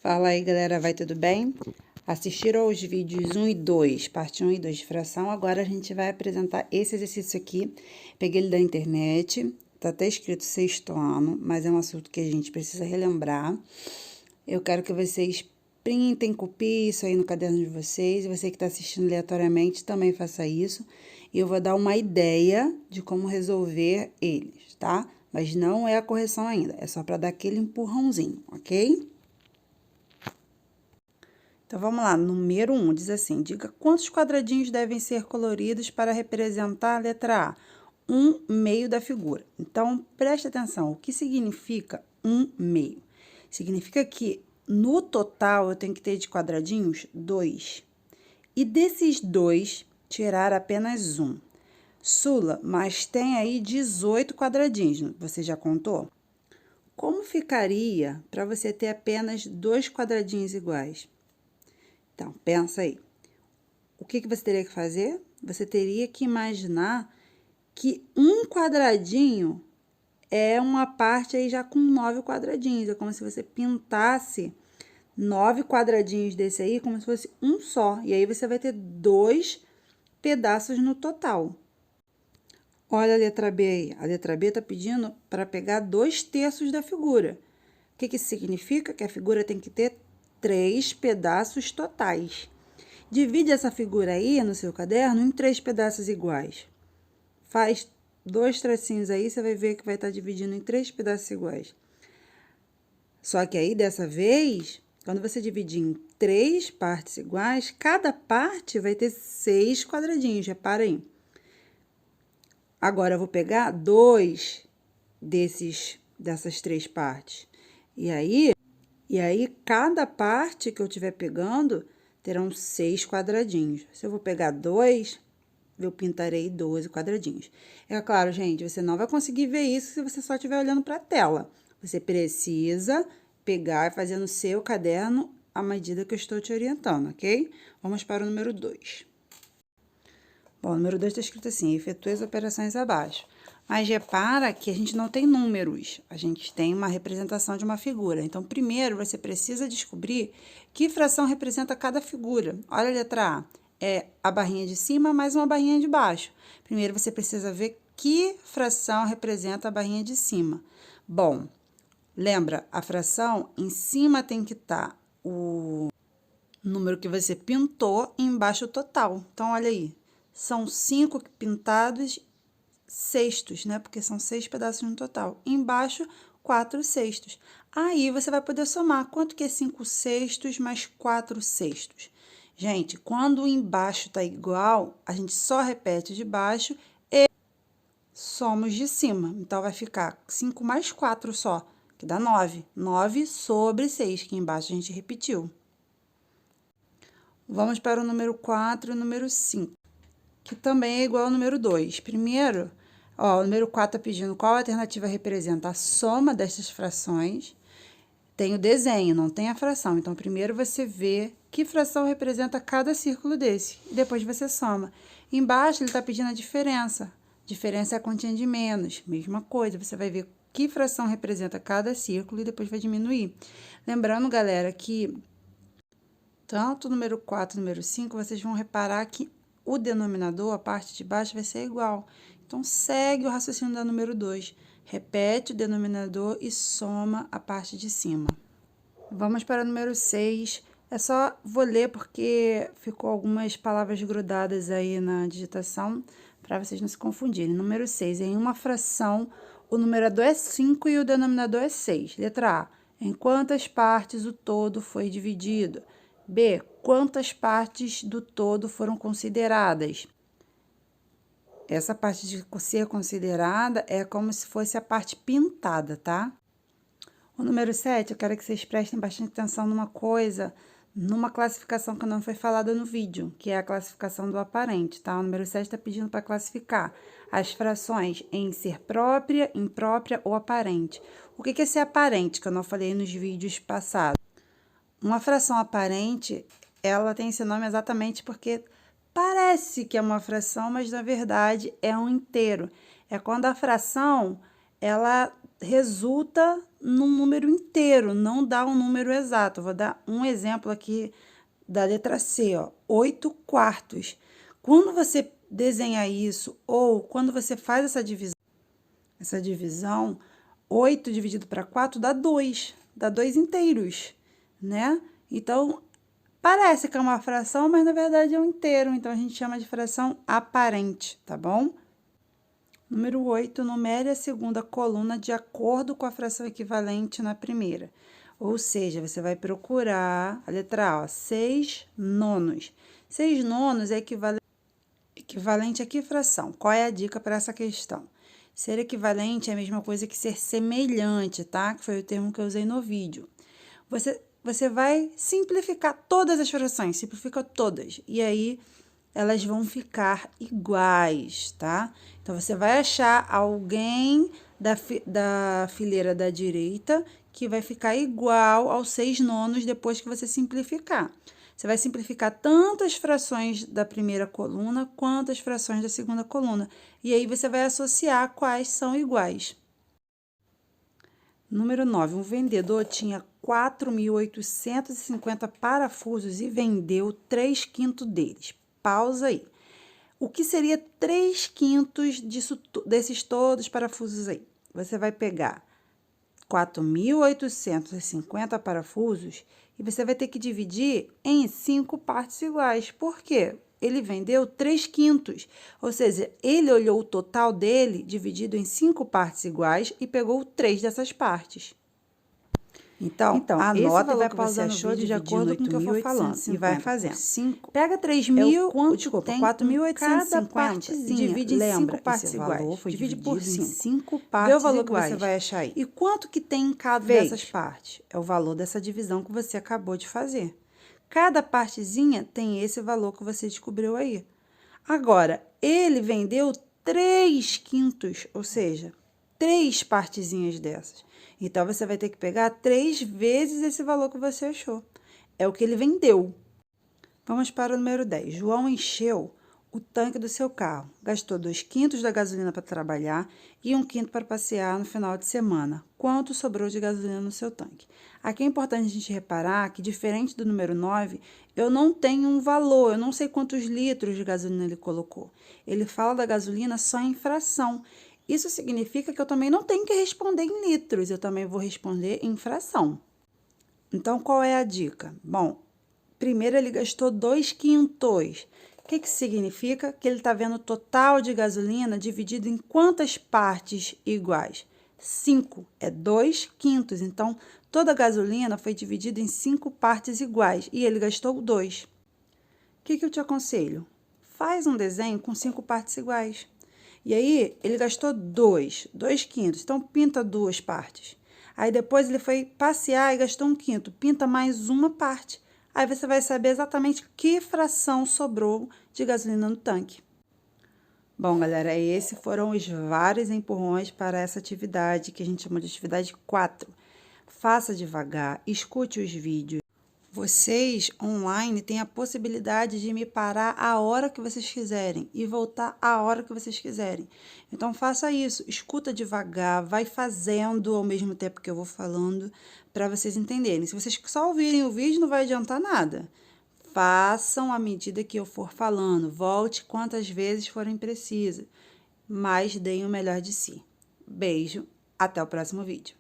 Fala aí, galera, vai tudo bem? Assistiram aos vídeos 1 e 2, parte 1 e 2 de fração, agora a gente vai apresentar esse exercício aqui. Peguei ele da internet, tá até escrito sexto ano, mas é um assunto que a gente precisa relembrar. Eu quero que vocês printem, copiem isso aí no caderno de vocês, e você que está assistindo aleatoriamente também faça isso. E eu vou dar uma ideia de como resolver eles, tá? Mas não é a correção ainda, é só para dar aquele empurrãozinho, ok? Então, vamos lá, número 1, diz assim, diga quantos quadradinhos devem ser coloridos para representar a letra A? 1/2 da figura. Então, preste atenção, o que significa 1/2? Significa que, no total, eu tenho que ter de quadradinhos 2. E desses 2, tirar apenas 1. Sula, mas tem aí 18 quadradinhos, você já contou? Como ficaria para você ter apenas 2 quadradinhos iguais? Então, pensa aí. O que você teria que fazer? Você teria que imaginar que um quadradinho é uma parte aí já com 9 quadradinhos. É como se você pintasse 9 quadradinhos desse aí, como se fosse um só. E aí, você vai ter 2 pedaços no total. Olha a letra B aí. A letra B tá pedindo para pegar 2/3 da figura. O que isso significa? Que a figura tem que ter 3 pedaços totais. Divide essa figura aí no seu caderno em 3 pedaços iguais. Faz 2 tracinhos aí, você vai ver que vai estar dividindo em 3 pedaços iguais. Só que aí, dessa vez, quando você dividir em 3 partes iguais, cada parte vai ter 6 quadradinhos, repara aí. Agora, eu vou pegar 2 dessas 3 partes. E aí, cada parte que eu estiver pegando, terão 6 quadradinhos. Se eu vou pegar 2, eu pintarei 12 quadradinhos. É claro, gente, você não vai conseguir ver isso se você só estiver olhando para a tela. Você precisa pegar e fazer no seu caderno à medida que eu estou te orientando, ok? Vamos para o número 2. Bom, o número 2 está escrito assim, efetue as operações abaixo. Mas repara que a gente não tem números, a gente tem uma representação de uma figura. Então, primeiro, você precisa descobrir que fração representa cada figura. Olha a letra A, é a barrinha de cima mais uma barrinha de baixo. Primeiro, você precisa ver que fração representa a barrinha de cima. Bom, lembra, a fração em cima tem que estar o número que você pintou e embaixo o total. Então, olha aí, são 5 pintados sextos, né? Porque são 6 pedaços no total. Embaixo, 4 sextos. Aí, você vai poder somar. Quanto que é 5 sextos mais 4 sextos? Gente, quando o embaixo tá igual, a gente só repete de baixo e somos de cima. Então, vai ficar 5 mais 4 só, que dá 9. 9 sobre 6, que embaixo a gente repetiu. Vamos para o número 4 e o número 5, que também é igual ao número 2. Primeiro, ó, o número 4 está pedindo qual alternativa representa a soma destas frações. Tem o desenho, não tem a fração. Então, primeiro você vê que fração representa cada círculo desse. E depois você soma. Embaixo, ele está pedindo a diferença. Diferença é a continha de menos. Mesma coisa, você vai ver que fração representa cada círculo e depois vai diminuir. Lembrando, galera, que tanto o número 4 e o número 5, vocês vão reparar que o denominador, a parte de baixo, vai ser igual. Então, segue o raciocínio da número 2. Repete o denominador e soma a parte de cima. Vamos para o número 6. É só, vou ler porque ficou algumas palavras grudadas aí na digitação, para vocês não se confundirem. Número 6, em uma fração, o numerador é 5 e o denominador é 6. Letra A, em quantas partes o todo foi dividido? B, quantas partes do todo foram consideradas? Essa parte de ser considerada é como se fosse a parte pintada, tá? O número 7, eu quero que vocês prestem bastante atenção numa coisa, numa classificação que não foi falada no vídeo, que é a classificação do aparente, tá? O número 7 está pedindo para classificar as frações em ser própria, imprópria ou aparente. O que é ser aparente, que eu não falei nos vídeos passados? Uma fração aparente, ela tem esse nome exatamente porque parece que é uma fração, mas na verdade é um inteiro. É quando a fração ela resulta num número inteiro, não dá um número exato. Eu vou dar um exemplo aqui da letra C, ó, 8/4. Quando você desenha isso, ou quando você faz essa divisão, 8 dividido para 4 dá 2 inteiros, né? Então, parece que é uma fração, mas na verdade é um inteiro, então a gente chama de fração aparente, tá bom? Número 8, numere a segunda coluna de acordo com a fração equivalente na primeira. Ou seja, você vai procurar a letra A, 6 nonos. 6 nonos é equivalente a que fração? Qual é a dica para essa questão? Ser equivalente é a mesma coisa que ser semelhante, tá? Que foi o termo que eu usei no vídeo. Você vai simplificar todas as frações, simplifica todas. E aí, elas vão ficar iguais, tá? Então, você vai achar alguém da fileira da direita que vai ficar igual aos 6 nonos depois que você simplificar. Você vai simplificar tanto as frações da primeira coluna quanto as frações da segunda coluna. E aí, você vai associar quais são iguais. Número 9, um vendedor tinha 4.850 parafusos e vendeu 3/5 deles. Pausa aí. O que seria 3/5 desses todos parafusos aí? Você vai pegar 4.850 parafusos e você vai ter que dividir em 5 partes iguais. Por quê? Ele vendeu 3/5, ou seja, ele olhou o total dele dividido em 5 partes iguais e pegou 3 dessas partes. Então anota e vai pausar no vídeo de acordo com o que eu for falando e vai fazendo. 5. Pega 4.850 e divide em 5 partes iguais. Divide por 5 partes iguais. Vê o valor que você vai achar aí. E quanto que tem em cada dessas partes? É o valor dessa divisão que você acabou de fazer. Cada partezinha tem esse valor que você descobriu aí. Agora, ele vendeu 3/5, ou seja, 3 partezinhas dessas. Então, você vai ter que pegar 3 vezes esse valor que você achou. É o que ele vendeu. Vamos para o número 10. João encheu o tanque do seu carro. Gastou 2/5 da gasolina para trabalhar e 1/5 para passear no final de semana. Quanto sobrou de gasolina no seu tanque? Aqui é importante a gente reparar que, diferente do número 9, eu não tenho um valor, eu não sei quantos litros de gasolina ele colocou. Ele fala da gasolina só em fração. Isso significa que eu também não tenho que responder em litros, eu também vou responder em fração. Então, qual é a dica? Bom, primeiro ele gastou 2/5. O que significa? Que ele está vendo o total de gasolina dividido em quantas partes iguais? 5, é 2/5. Então, toda a gasolina foi dividida em 5 partes iguais e ele gastou 2. O que eu te aconselho? Faz um desenho com 5 partes iguais. E aí, ele gastou 2/5. Então, pinta 2 partes. Aí, depois, ele foi passear e gastou 1/5. Pinta mais uma parte. Aí, você vai saber exatamente que fração sobrou de gasolina no tanque. Bom, galera, esses foram os vários empurrões para essa atividade, que a gente chama de atividade 4. Faça devagar, escute os vídeos. Vocês, online, têm a possibilidade de me parar a hora que vocês quiserem e voltar a hora que vocês quiserem. Então, faça isso. Escuta devagar, vai fazendo ao mesmo tempo que eu vou falando, para vocês entenderem. Se vocês só ouvirem o vídeo, não vai adiantar nada. Façam à medida que eu for falando. Volte quantas vezes forem precisas, mas deem o melhor de si. Beijo, até o próximo vídeo.